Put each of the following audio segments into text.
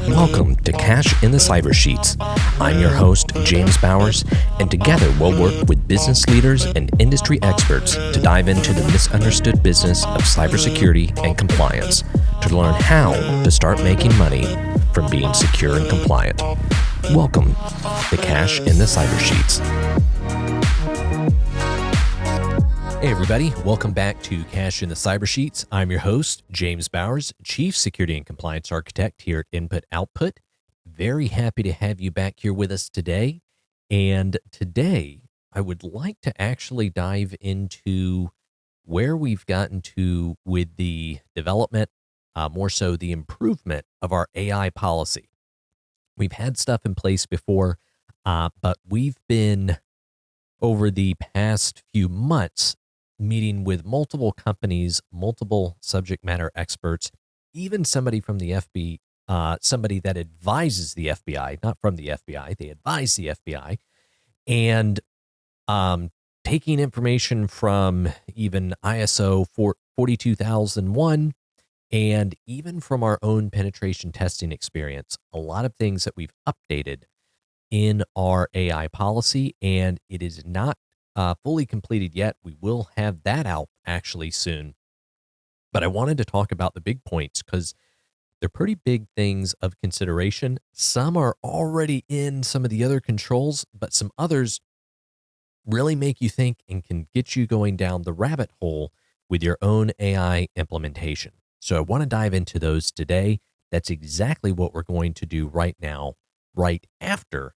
Welcome to Cash in the Cyber Sheets. I'm your host, James Bowers, and together we'll work with business leaders and industry experts to dive into the misunderstood business of cybersecurity and compliance to learn how to start making money from being secure and compliant. Welcome to Cash in the Cyber Sheets. Hey everybody, welcome back to Cash in the Cyber Sheets. I'm your host, James Bowers, Chief Security and Compliance Architect here at Input Output. Very happy to have you back here with us today. And today, I would like to actually dive into where we've gotten to with the development, more so the improvement of our AI policy. We've had stuff in place before, but we've been, over the past few months, meeting with multiple companies, multiple subject matter experts, even somebody from the FBI, somebody that advises the FBI, not from the FBI, they advise the FBI, and taking information from even ISO 42001 and even from our own penetration testing experience, a lot of things that we've updated in our AI policy, and it is not fully completed yet. We will have that out actually soon. But I wanted to talk about the big points because they're pretty big things of consideration. Some are already in some of the other controls, but some others really make you think and can get you going down the rabbit hole with your own AI implementation. So I want to dive into those today. That's exactly what we're going to do right now, right after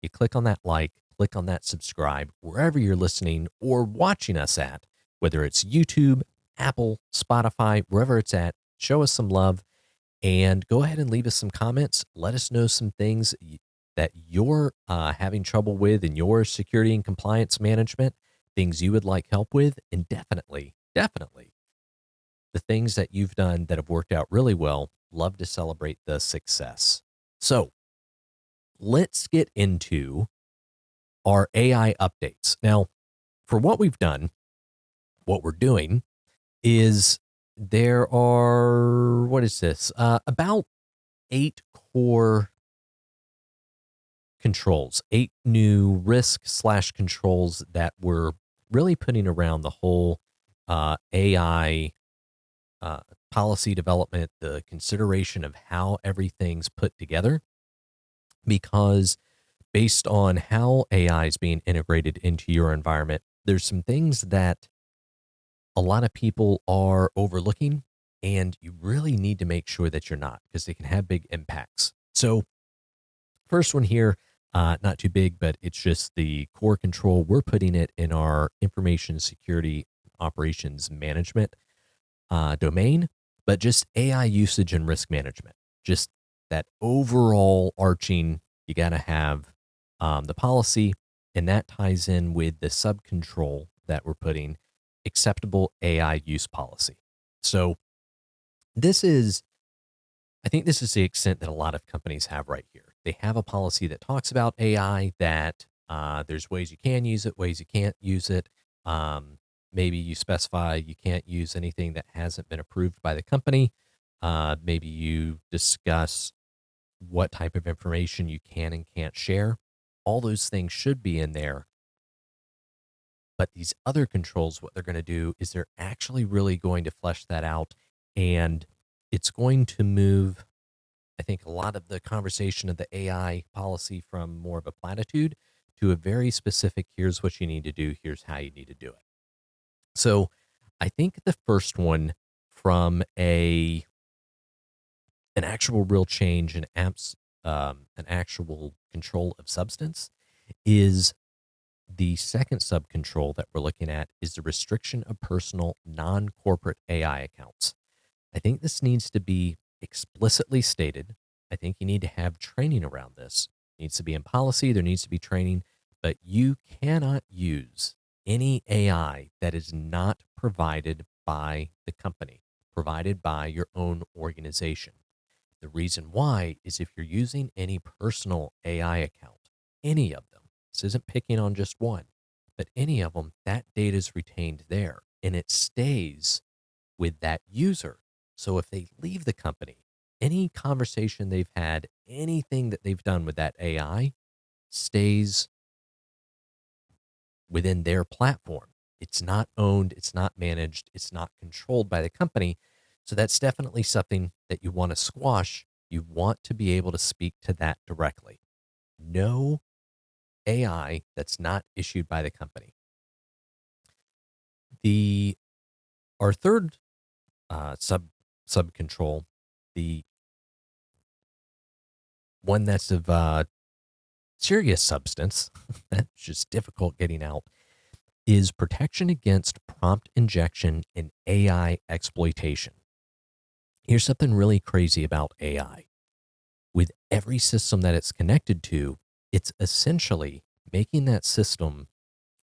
you click on that like, click on that subscribe, wherever you're listening or watching us at, whether it's YouTube, Apple, Spotify, wherever it's at. Show us some love and go ahead and leave us some comments. Let us know some things that you're having trouble with in your security and compliance management, things you would like help with, and definitely the things that you've done that have worked out really well. Love to celebrate the success. So let's get into our AI updates. Now, for what we've done, what we're doing is there are, about 8 core controls, 8 new risk/controls that we're really putting around the whole AI policy development, the consideration of how everything's put together, because based on how AI is being integrated into your environment, there's some things that a lot of people are overlooking, and you really need to make sure that you're not, because they can have big impacts. So first one here, not too big, but it's just the core control. We're putting it in our information security operations management domain, but just AI usage and risk management, just that overall arching, you got to have the policy, and that ties in with the sub-control that we're putting, acceptable AI use policy. So I think this is the extent that a lot of companies have right here. They have a policy that talks about AI, that there's ways you can use it, ways you can't use it. Maybe you specify you can't use anything that hasn't been approved by the company. Maybe you discuss what type of information you can and can't share. All those things should be in there. But these other controls, what they're going to do is they're actually really going to flesh that out. And it's going to move, I think, a lot of the conversation of the AI policy from more of a platitude to a very specific, here's what you need to do, here's how you need to do it. So I think the first one, from an actual real change and an actual control of substance, is the second sub-control that we're looking at is the restriction of personal non-corporate AI accounts. I think this needs to be explicitly stated. I think you need to have training around this. It needs to be in policy. There needs to be training, but you cannot use any AI that is not provided by the company, provided by your own organization. The reason why is if you're using any personal AI account, any of them, this isn't picking on just one, but any of them, that data is retained there and it stays with that user. So if they leave the company any conversation they've had, anything that they've done with that AI stays within their platform. It's not owned, it's not managed, it's not controlled by the company. So that's definitely something that you want to squash. You want to be able to speak to that directly. No AI that's not issued by the company. The our third sub control, the one that's of serious substance that's just difficult getting out, is protection against prompt injection and AI exploitation. Here's something really crazy about AI. With every system that it's connected to, it's essentially making that system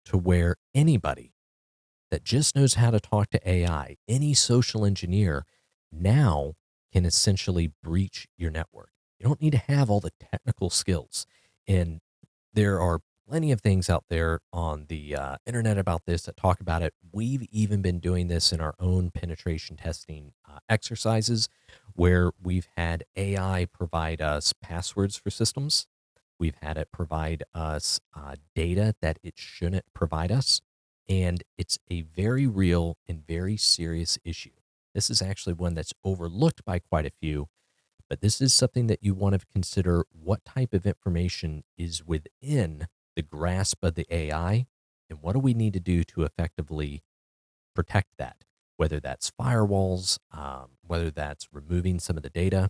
to where anybody that just knows how to talk to AI, any social engineer, now can essentially breach your network. You don't need to have all the technical skills. And there are plenty of things out there on the internet about this that talk about it. We've even been doing this in our own penetration testing exercises where we've had AI provide us passwords for systems. We've had it provide us data that it shouldn't provide us. And it's a very real and very serious issue. This is actually one that's overlooked by quite a few, but this is something that you want to consider what type of information is within the grasp of the AI and what do we need to do to effectively protect that, whether that's firewalls, whether that's removing some of the data,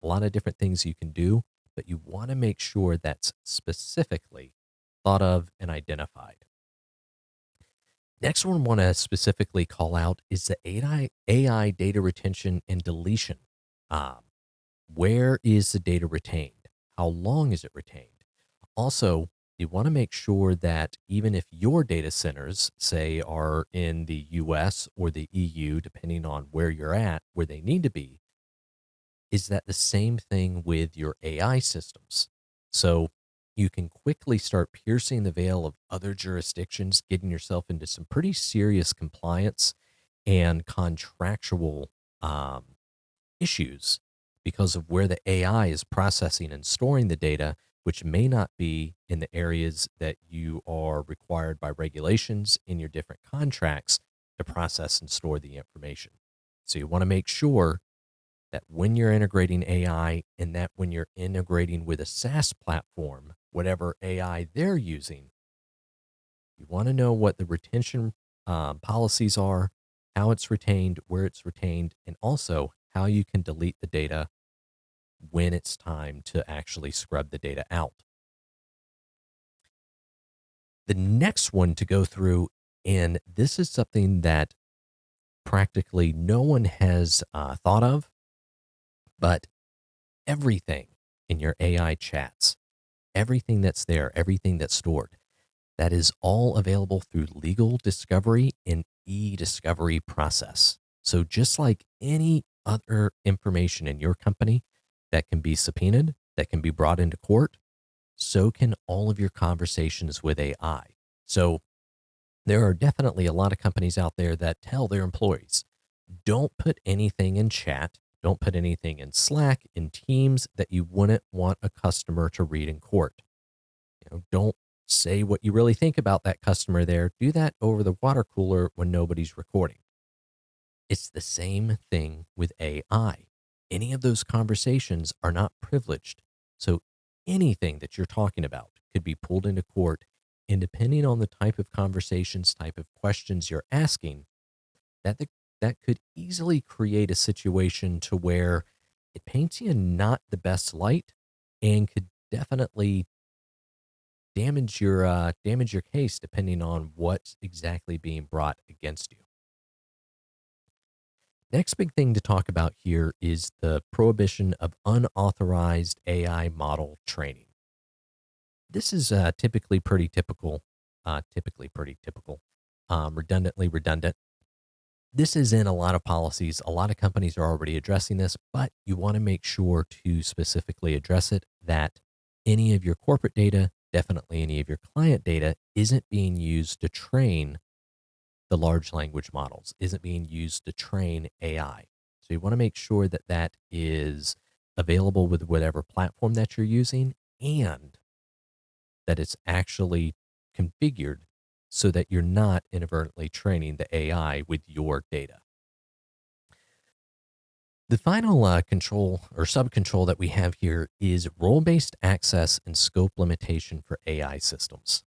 a lot of different things you can do, but you want to make sure that's specifically thought of and identified. Next one I want to specifically call out is the AI data retention and deletion. Um, where is the data retained? How long is it retained? Also, you want to make sure that even if your data centers, say, are in the US or the EU, depending on where you're at, where they need to be, is that the same thing with your AI systems? So you can quickly start piercing the veil of other jurisdictions, getting yourself into some pretty serious compliance and contractual um, issues because of where the AI is processing and storing the data, which may not be in the areas that you are required by regulations in your different contracts to process and store the information. So you want to make sure that when you're integrating AI and that when you're integrating with a SaaS platform, whatever AI they're using, you want to know what the retention policies are, how it's retained, where it's retained, and also how you can delete the data when it's time to actually scrub the data out. The next one to go through, and this is something that practically no one has thought of, but everything in your AI chats, everything that's there, everything that's stored, that is all available through legal discovery and e-discovery process. So just like any other information in your company that can be subpoenaed, that can be brought into court, so can all of your conversations with AI. So there are definitely a lot of companies out there that tell their employees, don't put anything in chat, don't put anything in Slack, in Teams that you wouldn't want a customer to read in court. Don't say what you really think about that customer there. Do that over the water cooler when nobody's recording. It's the same thing with AI. Any of those conversations are not privileged. So anything that you're talking about could be pulled into court. And depending on the type of conversations, type of questions you're asking, that could easily create a situation to where it paints you in not the best light and could definitely damage your case depending on what's exactly being brought against you. Next big thing to talk about here is the prohibition of unauthorized AI model training. This is typically pretty typical, redundantly redundant. This is in a lot of policies. A lot of companies are already addressing this, but you want to make sure to specifically address it that any of your corporate data, definitely any of your client data, isn't being used to train the large language models, isn't being used to train AI. So you want to make sure that that is available with whatever platform that you're using, and that it's actually configured so that you're not inadvertently training the AI with your data. The final control or sub-control that we have here is role-based access and scope limitation for AI systems.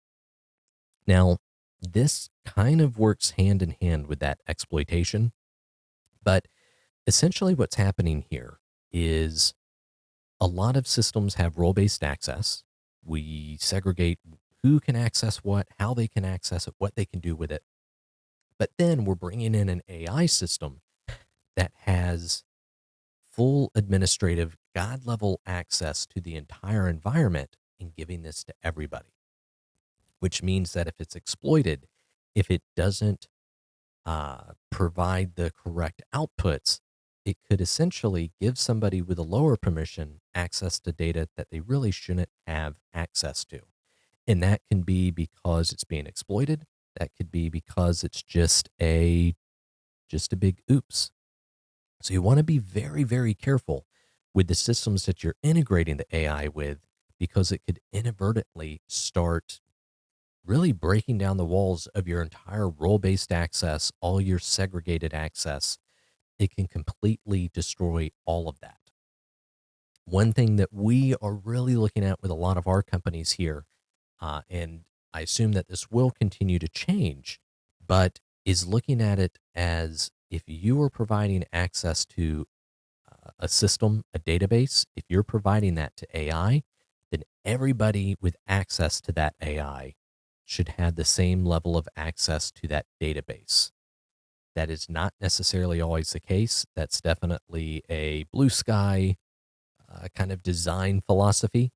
Now, this kind of works hand in hand with that exploitation, but essentially what's happening here is a lot of systems have role-based access. We segregate who can access what, how they can access it, what they can do with it. But then we're bringing in an AI system that has full administrative God level access to the entire environment and giving this to everybody, which means that if it's exploited, if it doesn't provide the correct outputs, it could essentially give somebody with a lower permission access to data that they really shouldn't have access to. And that can be because it's being exploited. That could be because it's just a big oops. So you want to be very, very careful with the systems that you're integrating the AI with, because it could inadvertently start really breaking down the walls of your entire role-based access, all your segregated access. It can completely destroy all of that. One thing that we are really looking at with a lot of our companies here, and I assume that this will continue to change, but is looking at it as if you are providing access to a system, a database, if you're providing that to AI, then everybody with access to that AI should have the same level of access to that database. That is not necessarily always the case. That's definitely a blue sky kind of design philosophy.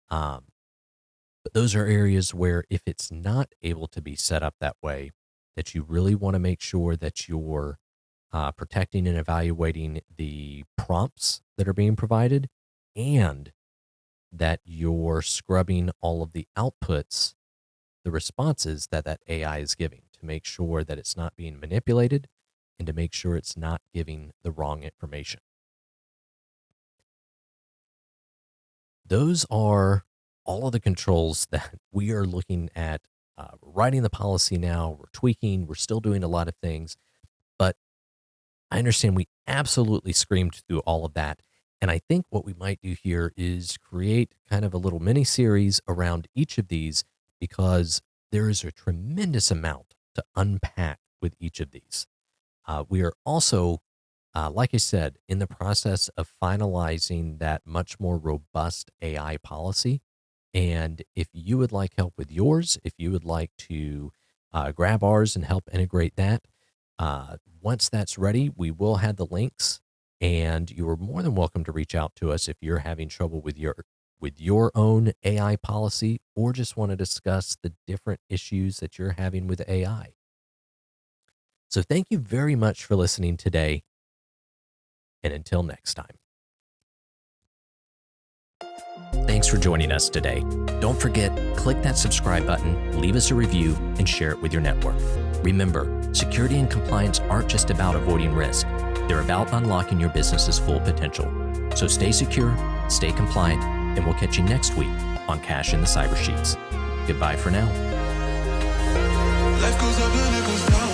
But those are areas where if it's not able to be set up that way, that you really want to make sure that you're protecting and evaluating the prompts that are being provided, and that you're scrubbing all of the outputs, the responses that that AI is giving, to make sure that it's not being manipulated and to make sure it's not giving the wrong information. Those are all of the controls that we are looking at, writing the policy now. We're tweaking, we're still doing a lot of things, but I understand we absolutely screamed through all of that. And I think what we might do here is create kind of a little mini series around each of these, because there is a tremendous amount to unpack with each of these. We are also, like I said, in the process of finalizing that much more robust AI policy. And if you would like help with yours, if you would like to grab ours and help integrate that, once that's ready, we will have the links, and you are more than welcome to reach out to us if you're having trouble with your own AI policy, or just want to discuss the different issues that you're having with AI. So thank you very much for listening today, and until next time. Thanks for joining us today. Don't forget, click that subscribe button, leave us a review, and share it with your network. Remember, security and compliance aren't just about avoiding risk. They're about unlocking your business's full potential. So stay secure, stay compliant, and we'll catch you next week on Cash in the Cyber Sheets. Goodbye for now. Life goes up and it goes down.